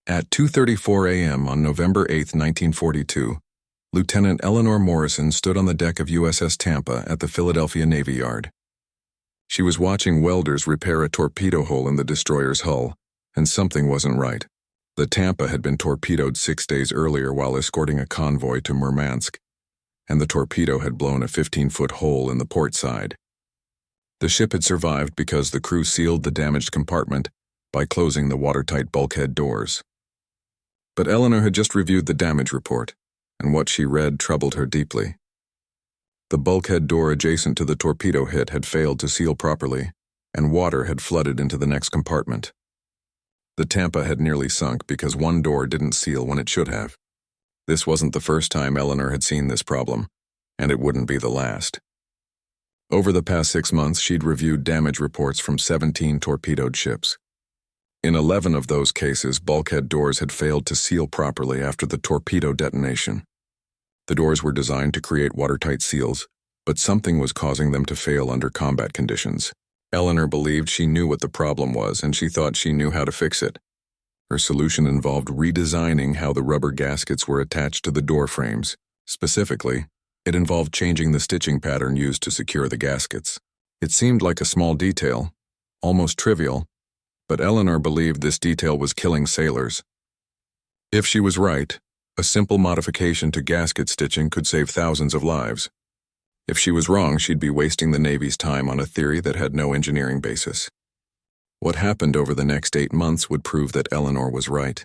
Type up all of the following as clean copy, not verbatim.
At 2:34 a.m. on November 8, 1942, Lieutenant Eleanor Morrison stood on the deck of USS Tampa at the Philadelphia Navy Yard. She was watching welders repair a torpedo hole in the destroyer's hull, and something wasn't right. The Tampa had been torpedoed 6 days earlier while escorting a convoy to Murmansk, and the torpedo had blown a 15-foot hole in the port side. The ship had survived because the crew sealed the damaged compartment by closing the watertight bulkhead doors. But Eleanor had just reviewed the damage report, and what she read troubled her deeply. The bulkhead door adjacent to the torpedo hit had failed to seal properly, and water had flooded into the next compartment. The Tampa had nearly sunk because one door didn't seal when it should have. This wasn't the first time Eleanor had seen this problem, and it wouldn't be the last. Over the past 6 months, she'd reviewed damage reports from 17 torpedoed ships. In 11 of those cases, bulkhead doors had failed to seal properly after the torpedo detonation. The doors were designed to create watertight seals, but something was causing them to fail under combat conditions. Eleanor believed she knew what the problem was, and she thought she knew how to fix it. Her solution involved redesigning how the rubber gaskets were attached to the door frames. Specifically, it involved changing the stitching pattern used to secure the gaskets. It seemed like a small detail, almost trivial, but Eleanor believed this detail was killing sailors. If she was right, a simple modification to gasket stitching could save thousands of lives. If she was wrong, she'd be wasting the Navy's time on a theory that had no engineering basis. What happened over the next 8 months would prove that Eleanor was right.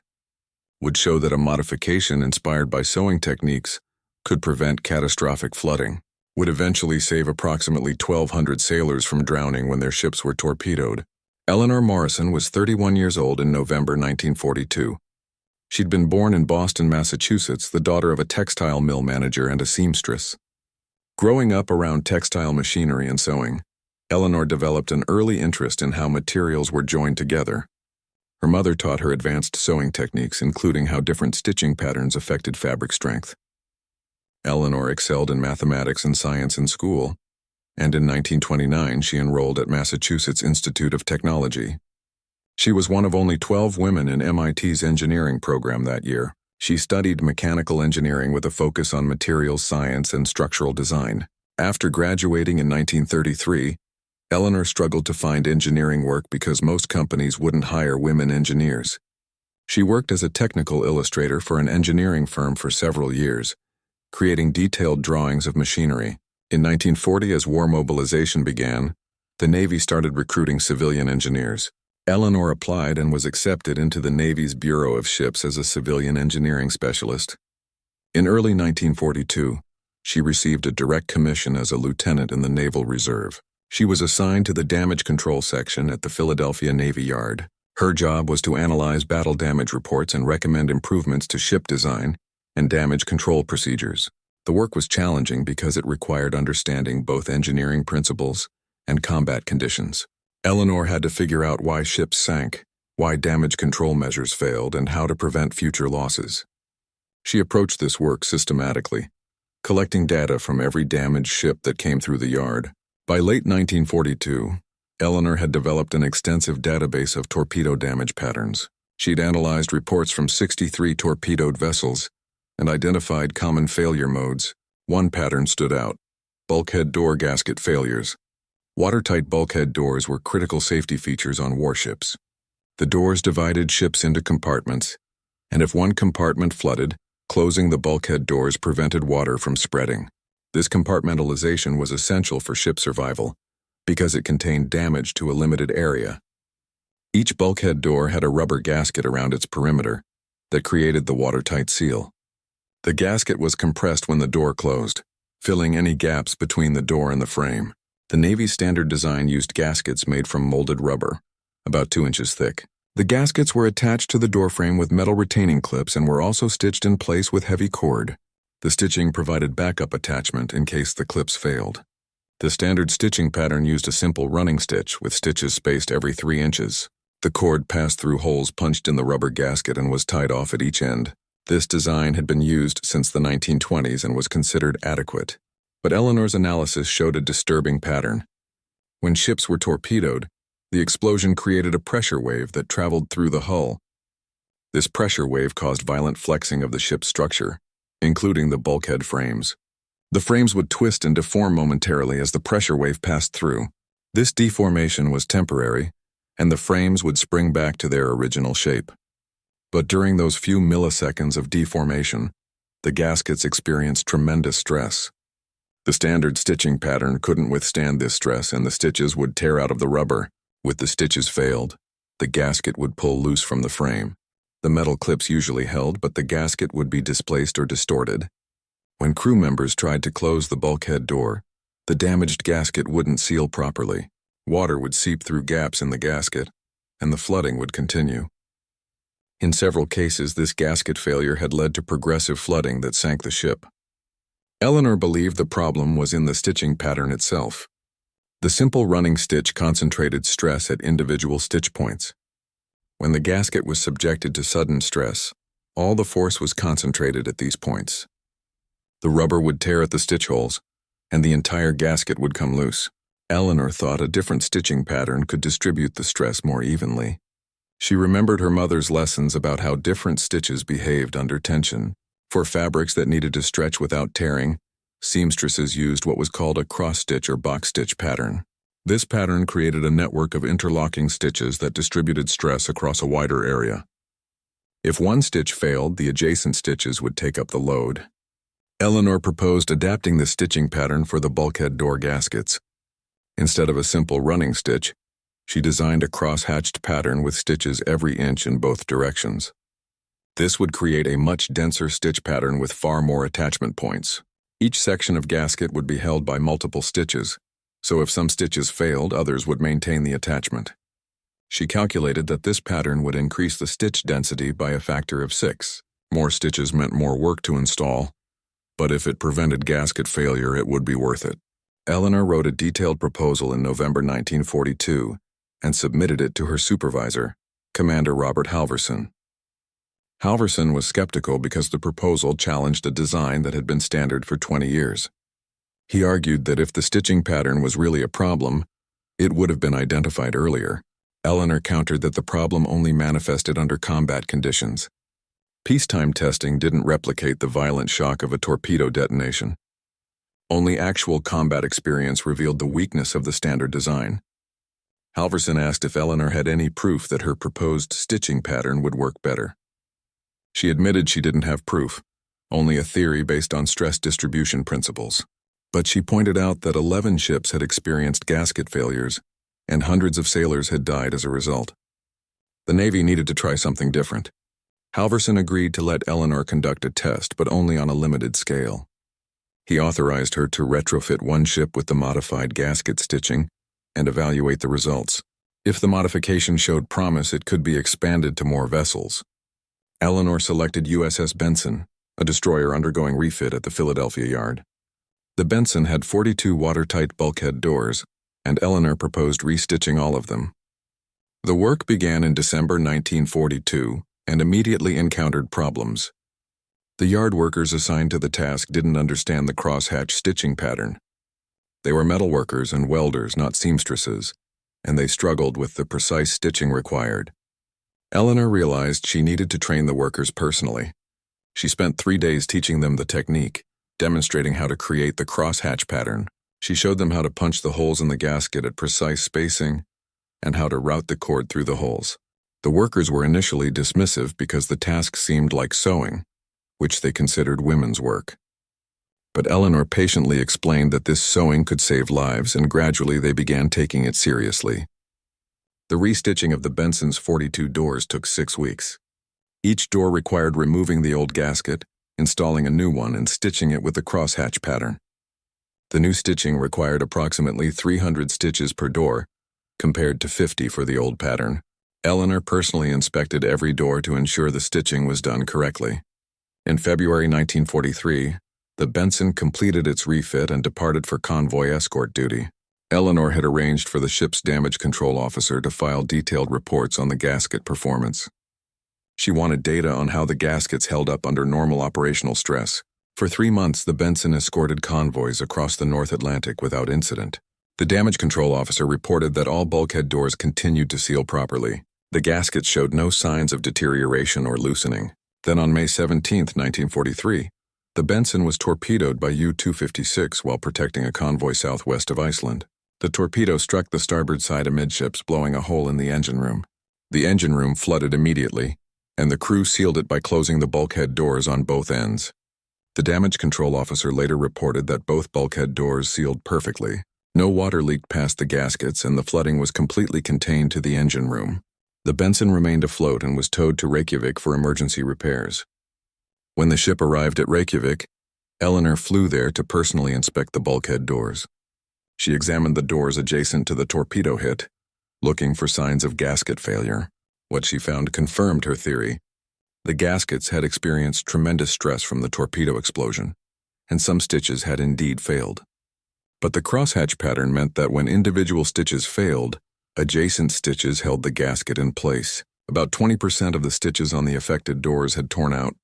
Would show that a modification inspired by sewing techniques could prevent catastrophic flooding. Would eventually save approximately 1,200 sailors from drowning when their ships were torpedoed. Eleanor Morrison was 31 years old in November 1942. She'd been born in Boston, Massachusetts, the daughter of a textile mill manager and a seamstress. Growing up around textile machinery and sewing, Eleanor developed an early interest in how materials were joined together. Her mother taught her advanced sewing techniques, including how different stitching patterns affected fabric strength. Eleanor excelled in mathematics and science in school, and in 1929 she enrolled at Massachusetts Institute of Technology. She was one of only 12 women in MIT's engineering program that year. She studied mechanical engineering with a focus on materials science and structural design. After graduating in 1933, Eleanor struggled to find engineering work because most companies wouldn't hire women engineers. She worked as a technical illustrator for an engineering firm for several years, creating detailed drawings of machinery. In 1940, as war mobilization began, the Navy started recruiting civilian engineers. Eleanor applied and was accepted into the Navy's Bureau of Ships as a civilian engineering specialist. In early 1942, she received a direct commission as a lieutenant in the Naval Reserve. She was assigned to the damage control section at the Philadelphia Navy Yard. Her job was to analyze battle damage reports and recommend improvements to ship design and damage control procedures. The work was challenging because it required understanding both engineering principles and combat conditions. Eleanor had to figure out why ships sank, why damage control measures failed, and how to prevent future losses. She approached this work systematically, collecting data from every damaged ship that came through the yard. By late 1942, Eleanor had developed an extensive database of torpedo damage patterns. She'd analyzed reports from 63 torpedoed vessels and identified common failure modes. One pattern stood out: bulkhead door gasket failures. Watertight bulkhead doors were critical safety features on warships. The doors divided ships into compartments, and if one compartment flooded, closing the bulkhead doors prevented water from spreading. This compartmentalization was essential for ship survival because it contained damage to a limited area. Each bulkhead door had a rubber gasket around its perimeter that created the watertight seal. The gasket was compressed when the door closed, filling any gaps between the door and the frame. The Navy's standard design used gaskets made from molded rubber, about 2 inches thick. The gaskets were attached to the doorframe with metal retaining clips and were also stitched in place with heavy cord. The stitching provided backup attachment in case the clips failed. The standard stitching pattern used a simple running stitch with stitches spaced every 3 inches. The cord passed through holes punched in the rubber gasket and was tied off at each end. This design had been used since the 1920s and was considered adequate. But Eleanor's analysis showed a disturbing pattern. When ships were torpedoed, the explosion created a pressure wave that traveled through the hull. This pressure wave caused violent flexing of the ship's structure, including the bulkhead frames. The frames would twist and deform momentarily as the pressure wave passed through. This deformation was temporary, and the frames would spring back to their original shape. But during those few milliseconds of deformation, the gaskets experienced tremendous stress. The standard stitching pattern couldn't withstand this stress, and the stitches would tear out of the rubber. With the stitches failed, the gasket would pull loose from the frame. The metal clips usually held, but the gasket would be displaced or distorted. When crew members tried to close the bulkhead door, the damaged gasket wouldn't seal properly. Water would seep through gaps in the gasket, and the flooding would continue. In several cases, this gasket failure had led to progressive flooding that sank the ship. Eleanor believed the problem was in the stitching pattern itself. The simple running stitch concentrated stress at individual stitch points. When the gasket was subjected to sudden stress, all the force was concentrated at these points. The rubber would tear at the stitch holes, and the entire gasket would come loose. Eleanor thought a different stitching pattern could distribute the stress more evenly. She remembered her mother's lessons about how different stitches behaved under tension. For fabrics that needed to stretch without tearing, seamstresses used what was called a cross-stitch or box stitch pattern. This pattern created a network of interlocking stitches that distributed stress across a wider area. If one stitch failed, the adjacent stitches would take up the load. Eleanor proposed adapting the stitching pattern for the bulkhead door gaskets. Instead of a simple running stitch, she designed a cross-hatched pattern with stitches every inch in both directions. This would create a much denser stitch pattern with far more attachment points. Each section of gasket would be held by multiple stitches, so if some stitches failed, others would maintain the attachment. She calculated that this pattern would increase the stitch density by a factor of 6. More stitches meant more work to install, but if it prevented gasket failure, it would be worth it. Eleanor wrote a detailed proposal in November 1942 and submitted it to her supervisor, Commander Robert Halverson. Halverson was skeptical because the proposal challenged a design that had been standard for 20 years. He argued that if the stitching pattern was really a problem, it would have been identified earlier. Eleanor countered that the problem only manifested under combat conditions. Peacetime testing didn't replicate the violent shock of a torpedo detonation. Only actual combat experience revealed the weakness of the standard design. Halverson asked if Eleanor had any proof that her proposed stitching pattern would work better. She admitted she didn't have proof, only a theory based on stress distribution principles. But she pointed out that 11 ships had experienced gasket failures, and hundreds of sailors had died as a result. The Navy needed to try something different. Halverson agreed to let Eleanor conduct a test, but only on a limited scale. He authorized her to retrofit one ship with the modified gasket stitching and evaluate the results. If the modification showed promise, it could be expanded to more vessels. Eleanor selected USS Benson, a destroyer undergoing refit at the Philadelphia yard. The Benson had 42 watertight bulkhead doors, and Eleanor proposed restitching all of them. The work began in December 1942 and immediately encountered problems. The yard workers assigned to the task didn't understand the crosshatch stitching pattern. They were metal workers and welders, not seamstresses, and they struggled with the precise stitching required. Eleanor realized she needed to train the workers personally. She spent 3 days teaching them the technique, demonstrating how to create the crosshatch pattern. She showed them how to punch the holes in the gasket at precise spacing and how to route the cord through the holes. The workers were initially dismissive because the task seemed like sewing, which they considered women's work. But Eleanor patiently explained that this sewing could save lives, and gradually they began taking it seriously. The restitching of the Benson's 42 doors took 6 weeks. Each door required removing the old gasket, installing a new one, and stitching it with the crosshatch pattern. The new stitching required approximately 300 stitches per door, compared to 50 for the old pattern. Eleanor personally inspected every door to ensure the stitching was done correctly. In February 1943, the Benson completed its refit and departed for convoy escort duty. Eleanor had arranged for the ship's damage control officer to file detailed reports on the gasket performance. She wanted data on how the gaskets held up under normal operational stress. For 3 months, the Benson escorted convoys across the North Atlantic without incident. The damage control officer reported that all bulkhead doors continued to seal properly. The gaskets showed no signs of deterioration or loosening. Then on May 17, 1943, the Benson was torpedoed by U-256 while protecting a convoy southwest of Iceland. The torpedo struck the starboard side amidships, blowing a hole in the engine room. The engine room flooded immediately, and the crew sealed it by closing the bulkhead doors on both ends. The damage control officer later reported that both bulkhead doors sealed perfectly. No water leaked past the gaskets, and the flooding was completely contained to the engine room. The Benson remained afloat and was towed to Reykjavik for emergency repairs. When the ship arrived at Reykjavik, Eleanor flew there to personally inspect the bulkhead doors. She examined the doors adjacent to the torpedo hit, looking for signs of gasket failure. What she found confirmed her theory. The gaskets had experienced tremendous stress from the torpedo explosion, and some stitches had indeed failed. But the crosshatch pattern meant that when individual stitches failed, adjacent stitches held the gasket in place. About 20% of the stitches on the affected doors had torn out,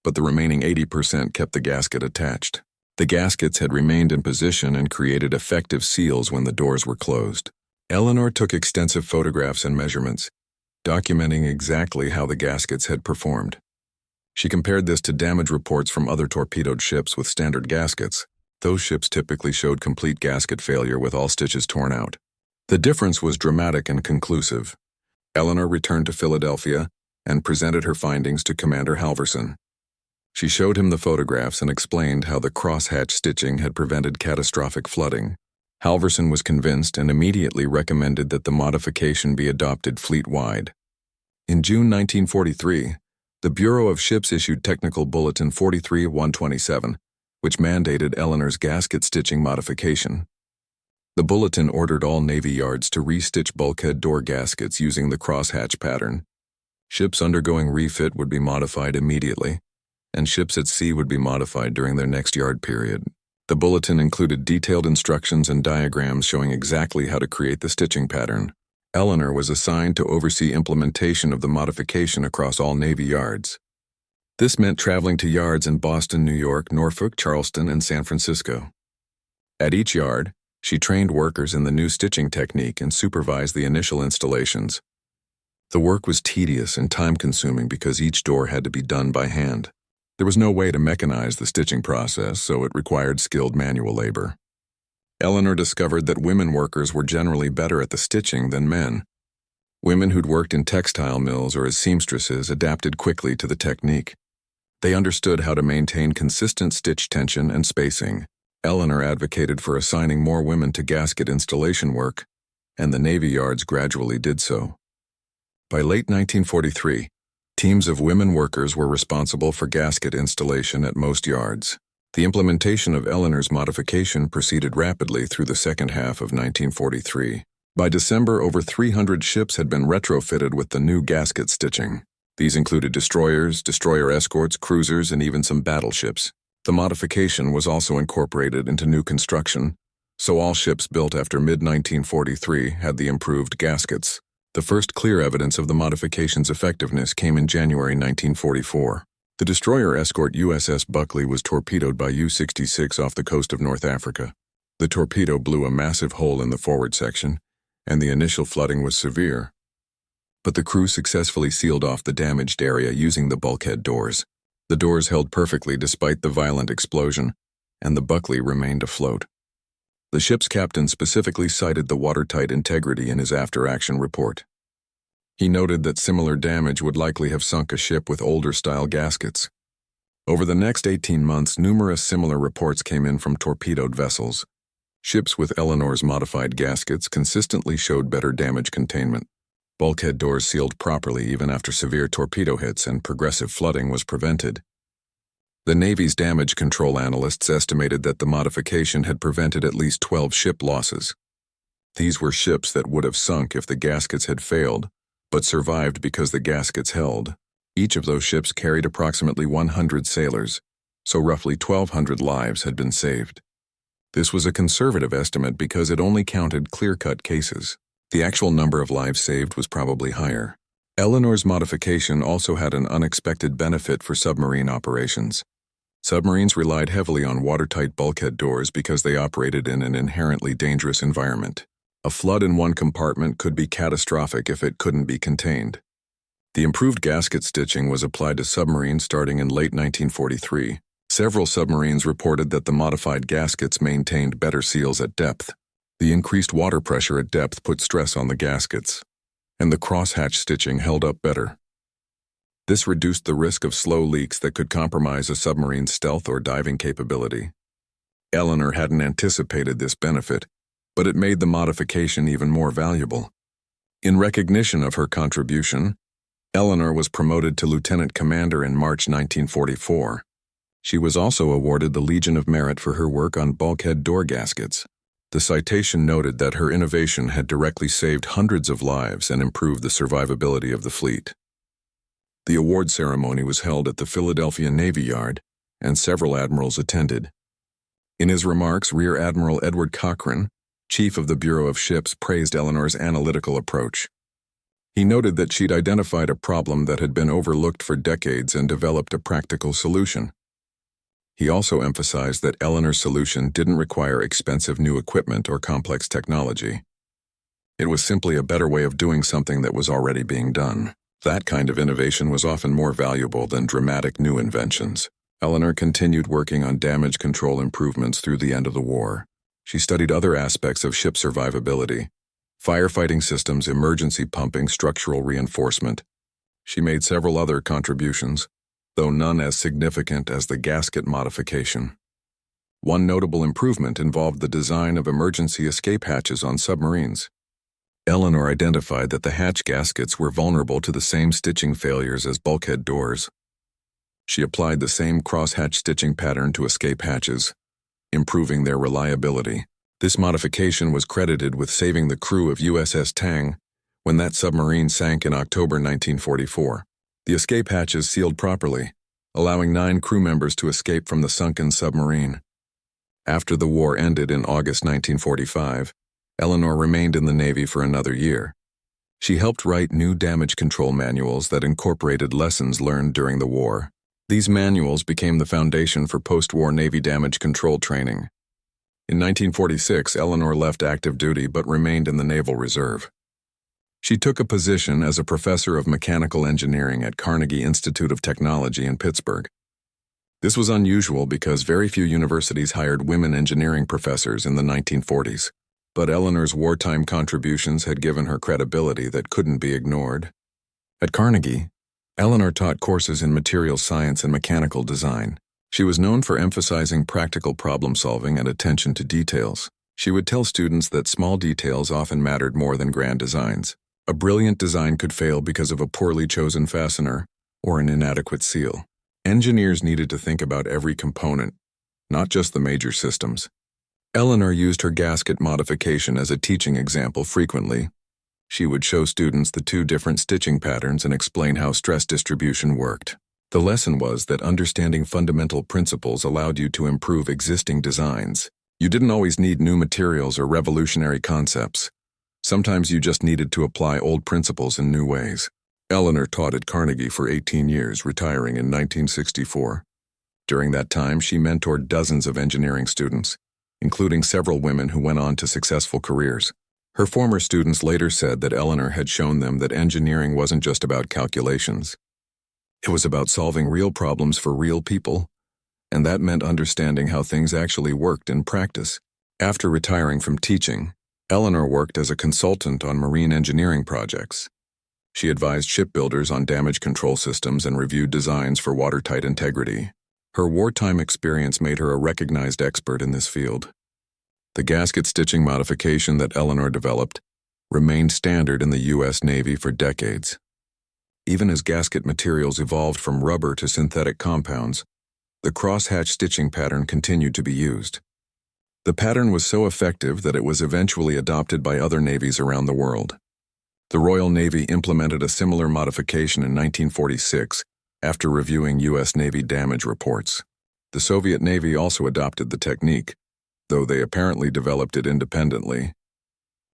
but the remaining 80% kept the gasket attached. The gaskets had remained in position and created effective seals when the doors were closed. Eleanor took extensive photographs and measurements, documenting exactly how the gaskets had performed. She compared this to damage reports from other torpedoed ships with standard gaskets. Those ships typically showed complete gasket failure with all stitches torn out. The difference was dramatic and conclusive. Eleanor returned to Philadelphia and presented her findings to Commander Halvorson. She showed him the photographs and explained how the crosshatch stitching had prevented catastrophic flooding. Halvorson was convinced and immediately recommended that the modification be adopted fleet-wide. In June 1943, the Bureau of Ships issued Technical Bulletin 43-127, which mandated Eleanor's gasket stitching modification. The bulletin ordered all Navy yards to restitch bulkhead door gaskets using the crosshatch pattern. Ships undergoing refit would be modified immediately, and ships at sea would be modified during their next yard period. The bulletin included detailed instructions and diagrams showing exactly how to create the stitching pattern. Eleanor was assigned to oversee implementation of the modification across all Navy yards. This meant traveling to yards in Boston, New York, Norfolk, Charleston, and San Francisco. At each yard, she trained workers in the new stitching technique and supervised the initial installations. The work was tedious and time-consuming because each door had to be done by hand. There was no way to mechanize the stitching process, so it required skilled manual labor. Eleanor discovered that women workers were generally better at the stitching than men. Women who'd worked in textile mills or as seamstresses adapted quickly to the technique. They understood how to maintain consistent stitch tension and spacing. Eleanor advocated for assigning more women to gasket installation work, and the Navy yards gradually did so. By late 1943, teams of women workers were responsible for gasket installation at most yards. The implementation of Eleanor's modification proceeded rapidly through the second half of 1943. By December, over 300 ships had been retrofitted with the new gasket stitching. These included destroyers, destroyer escorts, cruisers, and even some battleships. The modification was also incorporated into new construction, so all ships built after mid-1943 had the improved gaskets. The first clear evidence of the modification's effectiveness came in January 1944. The destroyer escort USS Buckley was torpedoed by U-66 off the coast of North Africa. The torpedo blew a massive hole in the forward section, and the initial flooding was severe. But the crew successfully sealed off the damaged area using the bulkhead doors. The doors held perfectly despite the violent explosion, and the Buckley remained afloat. The ship's captain specifically cited the watertight integrity in his after-action report. He noted that similar damage would likely have sunk a ship with older-style gaskets. Over the next 18 months, numerous similar reports came in from torpedoed vessels. Ships with Eleanor's modified gaskets consistently showed better damage containment. Bulkhead doors sealed properly even after severe torpedo hits, and progressive flooding was prevented. The Navy's damage control analysts estimated that the modification had prevented at least 12 ship losses. These were ships that would have sunk if the gaskets had failed, but survived because the gaskets held. Each of those ships carried approximately 100 sailors, so roughly 1,200 lives had been saved. This was a conservative estimate because it only counted clear-cut cases. The actual number of lives saved was probably higher. Eleanor's modification also had an unexpected benefit for submarine operations. Submarines relied heavily on watertight bulkhead doors because they operated in an inherently dangerous environment. A flood in one compartment could be catastrophic if it couldn't be contained. The improved gasket stitching was applied to submarines starting in late 1943. Several submarines reported that the modified gaskets maintained better seals at depth. The increased water pressure at depth put stress on the gaskets, and the crosshatch stitching held up better. This reduced the risk of slow leaks that could compromise a submarine's stealth or diving capability. Eleanor hadn't anticipated this benefit, but it made the modification even more valuable. In recognition of her contribution, Eleanor was promoted to lieutenant commander in March 1944. She was also awarded the Legion of Merit for her work on bulkhead door gaskets. The citation noted that her innovation had directly saved hundreds of lives and improved the survivability of the fleet. The award ceremony was held at the Philadelphia Navy Yard, and several admirals attended. In his remarks, Rear Admiral Edward Cochrane, chief of the Bureau of Ships, praised Eleanor's analytical approach. He noted that she'd identified a problem that had been overlooked for decades and developed a practical solution. He also emphasized that Eleanor's solution didn't require expensive new equipment or complex technology. It was simply a better way of doing something that was already being done. That kind of innovation was often more valuable than dramatic new inventions. Eleanor continued working on damage control improvements through the end of the war. She studied other aspects of ship survivability: firefighting systems, emergency pumping, structural reinforcement. She made several other contributions, though none as significant as the gasket modification. One notable improvement involved the design of emergency escape hatches on submarines. Eleanor identified that the hatch gaskets were vulnerable to the same stitching failures as bulkhead doors. She applied the same crosshatch stitching pattern to escape hatches, improving their reliability. This modification was credited with saving the crew of USS Tang when that submarine sank in October 1944. The escape hatches sealed properly, allowing 9 crew members to escape from the sunken submarine. After the war ended in August 1945, Eleanor remained in the Navy for another year. She helped write new damage control manuals that incorporated lessons learned during the war. These manuals became the foundation for post-war Navy damage control training. In 1946, Eleanor left active duty but remained in the Naval Reserve. She took a position as a professor of mechanical engineering at Carnegie Institute of Technology in Pittsburgh. This was unusual because very few universities hired women engineering professors in the 1940s. But Eleanor's wartime contributions had given her credibility that couldn't be ignored. At Carnegie, Eleanor taught courses in materials science and mechanical design. She was known for emphasizing practical problem-solving and attention to details. She would tell students that small details often mattered more than grand designs. A brilliant design could fail because of a poorly chosen fastener or an inadequate seal. Engineers needed to think about every component, not just the major systems. Eleanor used her gasket modification as a teaching example frequently. She would show students the 2 different stitching patterns and explain how stress distribution worked. The lesson was that understanding fundamental principles allowed you to improve existing designs. You didn't always need new materials or revolutionary concepts. Sometimes you just needed to apply old principles in new ways. Eleanor taught at Carnegie for 18 years, retiring in 1964. During that time, she mentored dozens of engineering students, including several women who went on to successful careers. Her former students later said that Eleanor had shown them that engineering wasn't just about calculations. It was about solving real problems for real people, and that meant understanding how things actually worked in practice. After retiring from teaching, Eleanor worked as a consultant on marine engineering projects. She advised shipbuilders on damage control systems and reviewed designs for watertight integrity. Her wartime experience made her a recognized expert in this field. The gasket stitching modification that Eleanor developed remained standard in the U.S. Navy for decades. Even as gasket materials evolved from rubber to synthetic compounds, the crosshatch stitching pattern continued to be used. The pattern was so effective that it was eventually adopted by other navies around the world. The Royal Navy implemented a similar modification in 1946 after reviewing U.S. Navy damage reports. The Soviet Navy also adopted the technique, though they apparently developed it independently.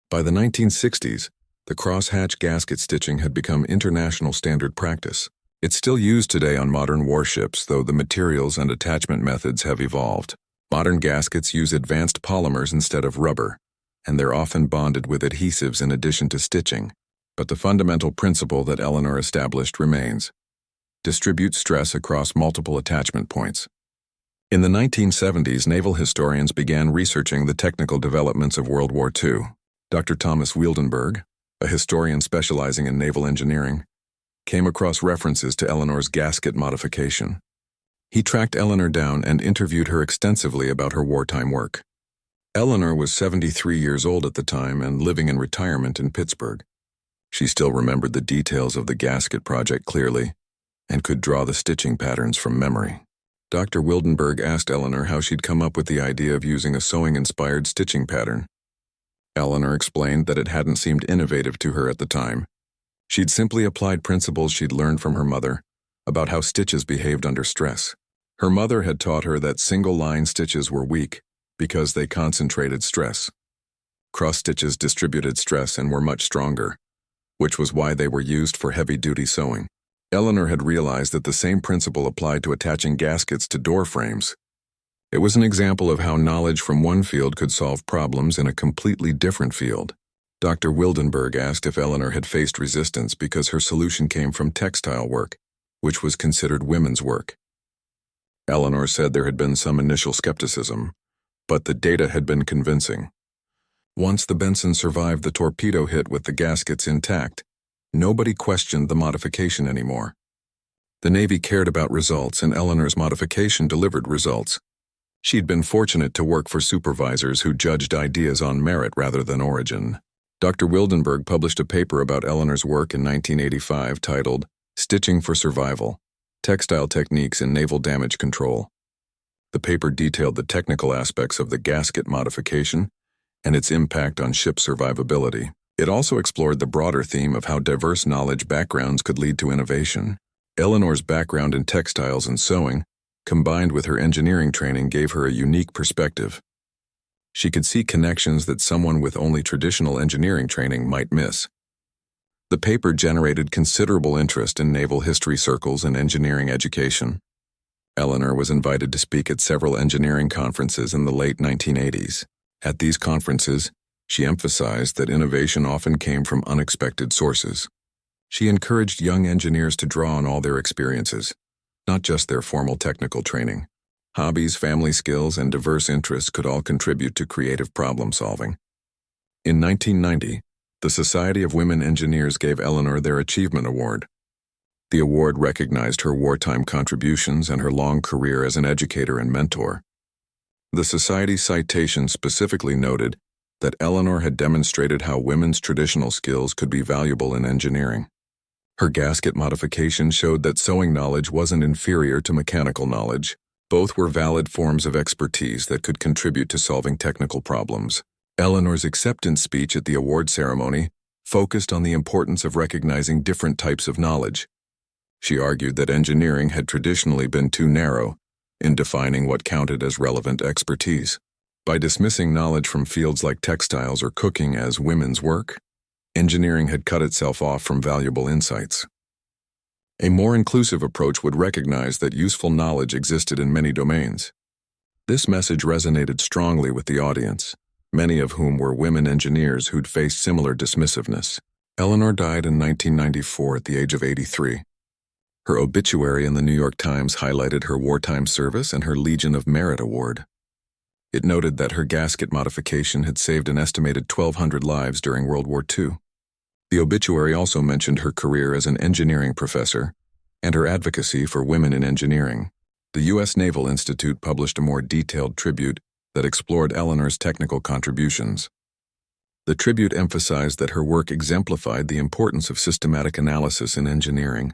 By the 1960s, the crosshatch gasket stitching had become international standard practice. It's still used today on modern warships, though the materials and attachment methods have evolved. Modern gaskets use advanced polymers instead of rubber, and they're often bonded with adhesives in addition to stitching. But the fundamental principle that Eleanor established remains: distribute stress across multiple attachment points. In the 1970s, naval historians began researching the technical developments of World War II. Dr. Thomas Wildenberg, a historian specializing in naval engineering, came across references to Eleanor's gasket modification. He tracked Eleanor down and interviewed her extensively about her wartime work. Eleanor was 73 years old at the time and living in retirement in Pittsburgh. She still remembered the details of the gasket project clearly and could draw the stitching patterns from memory. Dr. Wildenberg asked Eleanor how she'd come up with the idea of using a sewing-inspired stitching pattern. Eleanor explained that it hadn't seemed innovative to her at the time. She'd simply applied principles she'd learned from her mother about how stitches behaved under stress. Her mother had taught her that single-line stitches were weak because they concentrated stress. Cross stitches distributed stress and were much stronger, which was why they were used for heavy-duty sewing. Eleanor had realized that the same principle applied to attaching gaskets to door frames. It was an example of how knowledge from one field could solve problems in a completely different field. Dr. Wildenberg asked if Eleanor had faced resistance because her solution came from textile work, which was considered women's work. Eleanor said there had been some initial skepticism, but the data had been convincing. Once the Benson survived the torpedo hit with the gaskets intact, nobody questioned the modification anymore. The Navy cared about results, and Eleanor's modification delivered results. She'd been fortunate to work for supervisors who judged ideas on merit rather than origin. Dr. Wildenberg published a paper about Eleanor's work in 1985 titled "Stitching for Survival: Textile Techniques in Naval Damage Control." The paper detailed the technical aspects of the gasket modification and its impact on ship survivability. It also explored the broader theme of how diverse knowledge backgrounds could lead to innovation. Eleanor's background in textiles and sewing, combined with her engineering training, gave her a unique perspective. She could see connections that someone with only traditional engineering training might miss. The paper generated considerable interest in naval history circles and engineering education. Eleanor was invited to speak at several engineering conferences in the late 1980s. At these conferences, she emphasized that innovation often came from unexpected sources. She encouraged young engineers to draw on all their experiences, not just their formal technical training. Hobbies, family skills, and diverse interests could all contribute to creative problem-solving. In 1990, the Society of Women Engineers gave Eleanor their Achievement Award. The award recognized her wartime contributions and her long career as an educator and mentor. The Society's citation specifically noted that Eleanor had demonstrated how women's traditional skills could be valuable in engineering. Her gasket modification showed that sewing knowledge wasn't inferior to mechanical knowledge. Both were valid forms of expertise that could contribute to solving technical problems. Eleanor's acceptance speech at the award ceremony focused on the importance of recognizing different types of knowledge. She argued that engineering had traditionally been too narrow in defining what counted as relevant expertise. By dismissing knowledge from fields like textiles or cooking as women's work, engineering had cut itself off from valuable insights. A more inclusive approach would recognize that useful knowledge existed in many domains. This message resonated strongly with the audience, many of whom were women engineers who'd faced similar dismissiveness. Eleanor died in 1994 at the age of 83. Her obituary in the New York Times highlighted her wartime service and her Legion of Merit Award. It noted that her gasket modification had saved an estimated 1,200 lives during World War II. The obituary also mentioned her career as an engineering professor and her advocacy for women in engineering. The U.S. Naval Institute published a more detailed tribute that explored Eleanor's technical contributions. The tribute emphasized that her work exemplified the importance of systematic analysis in engineering.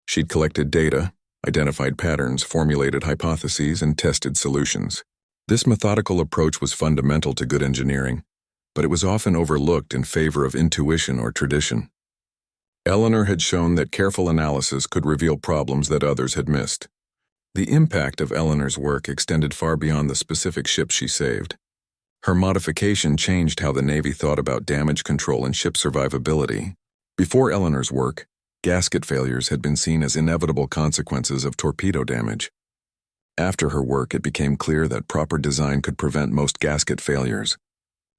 She'd collected data, identified patterns, formulated hypotheses, and tested solutions. This methodical approach was fundamental to good engineering, but it was often overlooked in favor of intuition or tradition. Eleanor had shown that careful analysis could reveal problems that others had missed. The impact of Eleanor's work extended far beyond the specific ships she saved. Her modification changed how the Navy thought about damage control and ship survivability. Before Eleanor's work, gasket failures had been seen as inevitable consequences of torpedo damage. After her work, it became clear that proper design could prevent most gasket failures.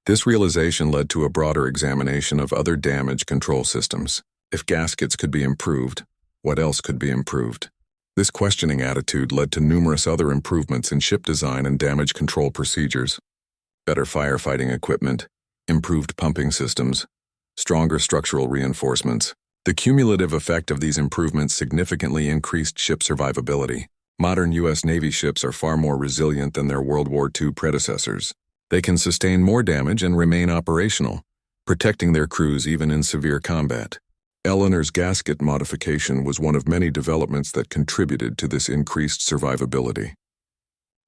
This realization led to a broader examination of other damage control systems. If gaskets could be improved, what else could be improved? This questioning attitude led to numerous other improvements in ship design and damage control procedures. Better firefighting equipment, improved pumping systems, stronger structural reinforcements. The cumulative effect of these improvements significantly increased ship survivability. Modern U.S. Navy ships are far more resilient than their World War II predecessors. They can sustain more damage and remain operational, protecting their crews even in severe combat. Eleanor's gasket modification was one of many developments that contributed to this increased survivability.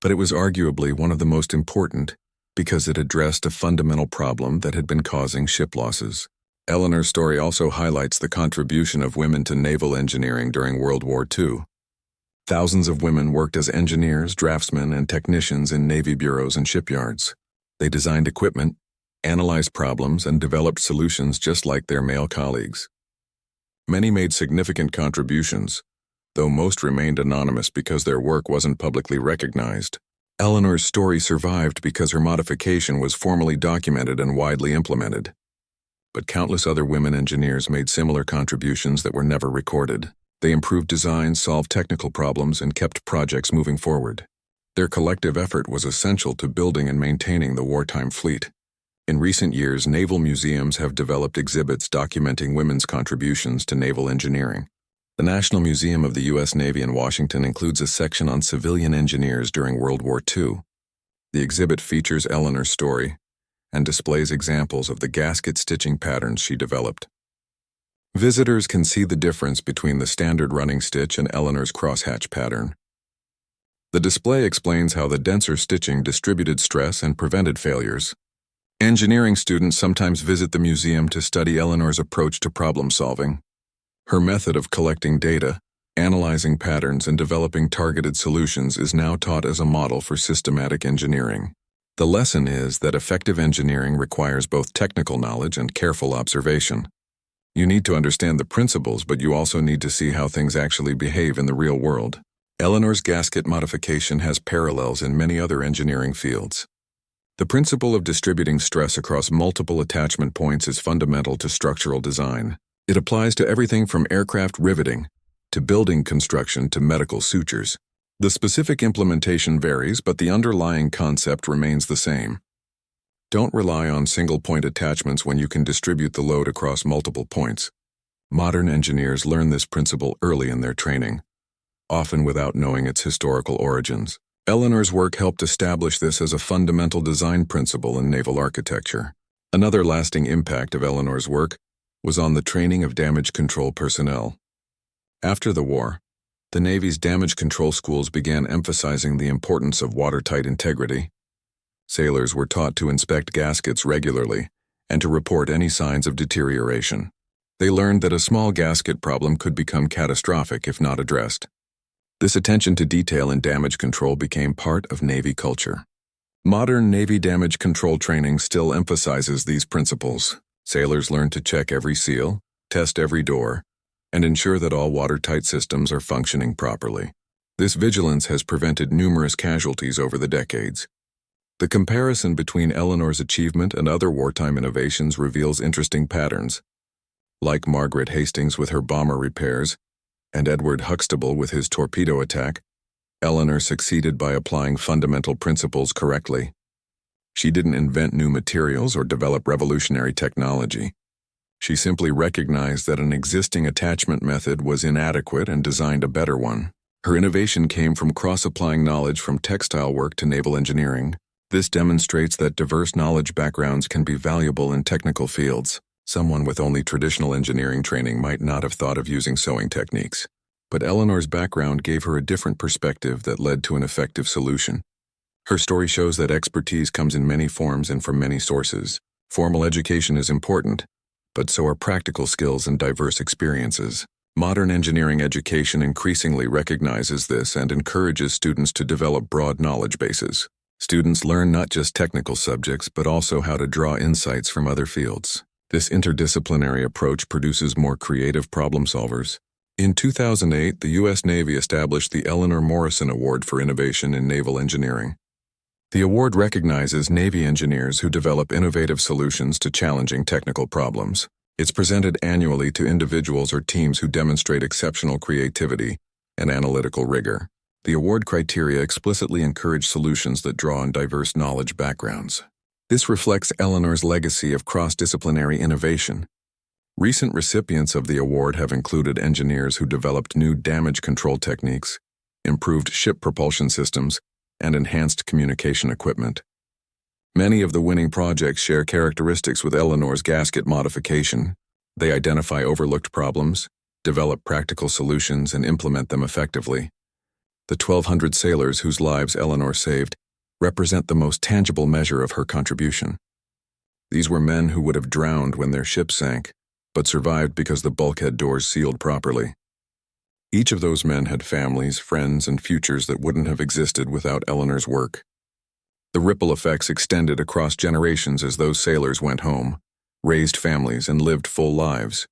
But it was arguably one of the most important because it addressed a fundamental problem that had been causing ship losses. Eleanor's story also highlights the contribution of women to naval engineering during World War II. Thousands of women worked as engineers, draftsmen, and technicians in Navy bureaus and shipyards. They designed equipment, analyzed problems, and developed solutions just like their male colleagues. Many made significant contributions, though most remained anonymous because their work wasn't publicly recognized. Eleanor's story survived because her modification was formally documented and widely implemented. But countless other women engineers made similar contributions that were never recorded. They improved designs, solved technical problems, and kept projects moving forward. Their collective effort was essential to building and maintaining the wartime fleet. In recent years, naval museums have developed exhibits documenting women's contributions to naval engineering. The National Museum of the U.S. Navy in Washington includes a section on civilian engineers during World War II. The exhibit features Eleanor's story and displays examples of the gasket stitching patterns she developed. Visitors can see the difference between the standard running stitch and Eleanor's crosshatch pattern. The display explains how the denser stitching distributed stress and prevented failures. Engineering students sometimes visit the museum to study Eleanor's approach to problem solving. Her method of collecting data, analyzing patterns, and developing targeted solutions is now taught as a model for systematic engineering. The lesson is that effective engineering requires both technical knowledge and careful observation. You need to understand the principles, but you also need to see how things actually behave in the real world. Eleanor's gasket modification has parallels in many other engineering fields. The principle of distributing stress across multiple attachment points is fundamental to structural design. It applies to everything from aircraft riveting to building construction to medical sutures. The specific implementation varies, but the underlying concept remains the same. Don't rely on single-point attachments when you can distribute the load across multiple points. Modern engineers learn this principle early in their training, often without knowing its historical origins. Eleanor's work helped establish this as a fundamental design principle in naval architecture. Another lasting impact of Eleanor's work was on the training of damage control personnel. After the war, the Navy's damage control schools began emphasizing the importance of watertight integrity. Sailors were taught to inspect gaskets regularly and to report any signs of deterioration. They learned that a small gasket problem could become catastrophic if not addressed. This attention to detail in damage control became part of Navy culture. Modern Navy damage control training still emphasizes these principles. Sailors learn to check every seal, test every door, and ensure that all watertight systems are functioning properly. This vigilance has prevented numerous casualties over the decades. The comparison between Eleanor's achievement and other wartime innovations reveals interesting patterns. Like Margaret Hastings with her bomber repairs, and Edward Huxtable with his torpedo attack, Eleanor succeeded by applying fundamental principles correctly. She didn't invent new materials or develop revolutionary technology. She simply recognized that an existing attachment method was inadequate and designed a better one. Her innovation came from cross-applying knowledge from textile work to naval engineering. This demonstrates that diverse knowledge backgrounds can be valuable in technical fields. Someone with only traditional engineering training might not have thought of using sewing techniques. But Eleanor's background gave her a different perspective that led to an effective solution. Her story shows that expertise comes in many forms and from many sources. Formal education is important, but so are practical skills and diverse experiences. Modern engineering education increasingly recognizes this and encourages students to develop broad knowledge bases. Students learn not just technical subjects, but also how to draw insights from other fields. This interdisciplinary approach produces more creative problem solvers. In 2008, the U.S. Navy established the Eleanor Morrison Award for Innovation in Naval Engineering. The award recognizes Navy engineers who develop innovative solutions to challenging technical problems. It's presented annually to individuals or teams who demonstrate exceptional creativity and analytical rigor. The award criteria explicitly encourage solutions that draw on diverse knowledge backgrounds. This reflects Eleanor's legacy of cross-disciplinary innovation. Recent recipients of the award have included engineers who developed new damage control techniques, improved ship propulsion systems, and enhanced communication equipment. Many of the winning projects share characteristics with Eleanor's gasket modification. They identify overlooked problems, develop practical solutions, and implement them effectively. The 1,200 sailors whose lives Eleanor saved represent the most tangible measure of her contribution. These were men who would have drowned when their ship sank, but survived because the bulkhead doors sealed properly. Each of those men had families, friends, and futures that wouldn't have existed without Eleanor's work. The ripple effects extended across generations as those sailors went home, raised families, and lived full lives.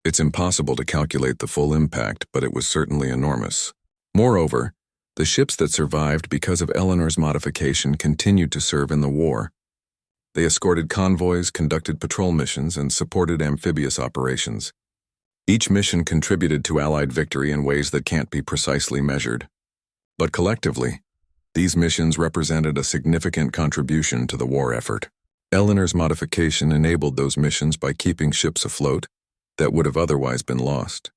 It's impossible to calculate the full impact, but it was certainly enormous. Moreover, the ships that survived because of Eleanor's modification continued to serve in the war. They escorted convoys, conducted patrol missions, and supported amphibious operations. Each mission contributed to Allied victory in ways that can't be precisely measured. But collectively, these missions represented a significant contribution to the war effort. Eleanor's modification enabled those missions by keeping ships afloat that would have otherwise been lost.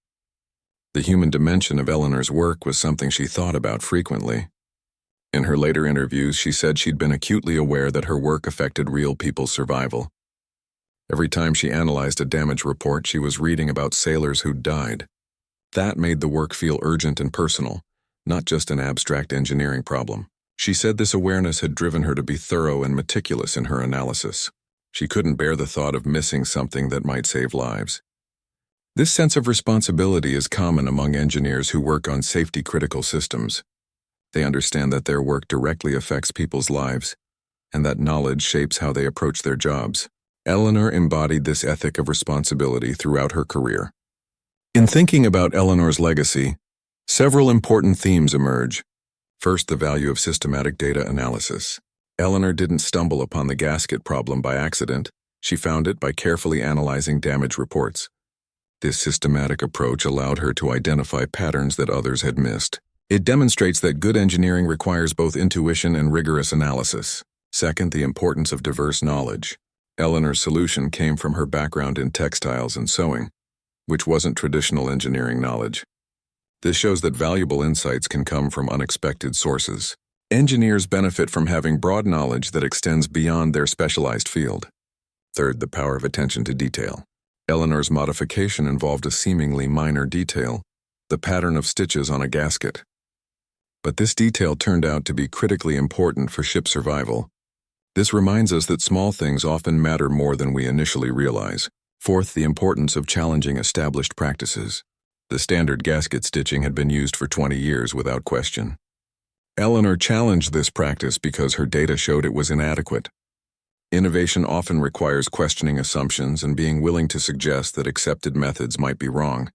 The human dimension of Eleanor's work was something she thought about frequently. In her later interviews, she said she'd been acutely aware that her work affected real people's survival. Every time she analyzed a damage report, she was reading about sailors who'd died. That made the work feel urgent and personal, not just an abstract engineering problem. She said this awareness had driven her to be thorough and meticulous in her analysis. She couldn't bear the thought of missing something that might save lives. This sense of responsibility is common among engineers who work on safety-critical systems. They understand that their work directly affects people's lives, and that knowledge shapes how they approach their jobs. Eleanor embodied this ethic of responsibility throughout her career. In thinking about Eleanor's legacy, several important themes emerge. First, the value of systematic data analysis. Eleanor didn't stumble upon the gasket problem by accident. She found it by carefully analyzing damage reports. This systematic approach allowed her to identify patterns that others had missed. It demonstrates that good engineering requires both intuition and rigorous analysis. Second, the importance of diverse knowledge. Eleanor's solution came from her background in textiles and sewing, which wasn't traditional engineering knowledge. This shows that valuable insights can come from unexpected sources. Engineers benefit from having broad knowledge that extends beyond their specialized field. Third, the power of attention to detail. Eleanor's modification involved a seemingly minor detail, the pattern of stitches on a gasket. But this detail turned out to be critically important for ship survival. This reminds us that small things often matter more than we initially realize. Fourth, the importance of challenging established practices. The standard gasket stitching had been used for 20 years without question. Eleanor challenged this practice because her data showed it was inadequate. Innovation often requires questioning assumptions and being willing to suggest that accepted methods might be wrong.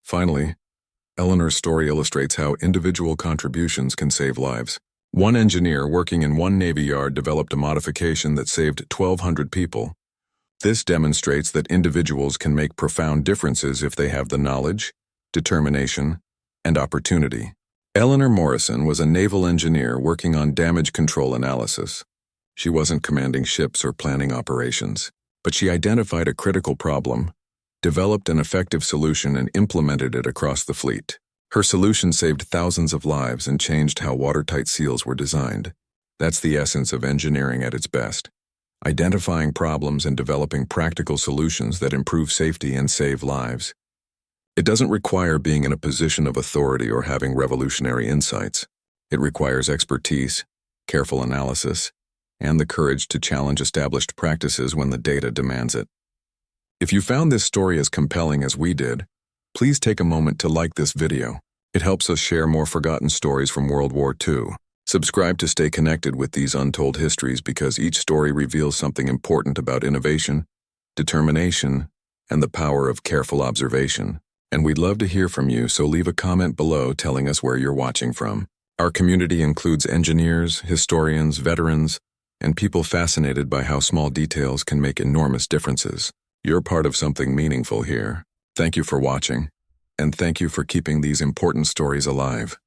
Finally, Eleanor's story illustrates how individual contributions can save lives. One engineer working in one Navy yard developed a modification that saved 1,200 people. This demonstrates that individuals can make profound differences if they have the knowledge, determination, and opportunity. Eleanor Morrison was a naval engineer working on damage control analysis. She wasn't commanding ships or planning operations, but she identified a critical problem, developed an effective solution, and implemented it across the fleet. Her solution saved thousands of lives and changed how watertight seals were designed. That's the essence of engineering at its best. Identifying problems and developing practical solutions that improve safety and save lives. It doesn't require being in a position of authority or having revolutionary insights. It requires expertise, careful analysis, and the courage to challenge established practices when the data demands it. If you found this story as compelling as we did, please take a moment to like this video. It helps us share more forgotten stories from World War II. Subscribe to stay connected with these untold histories because each story reveals something important about innovation, determination, and the power of careful observation. And we'd love to hear from you, so leave a comment below telling us where you're watching from. Our community includes engineers, historians, veterans, and people fascinated by how small details can make enormous differences. You're part of something meaningful here. Thank you for watching, and thank you for keeping these important stories alive.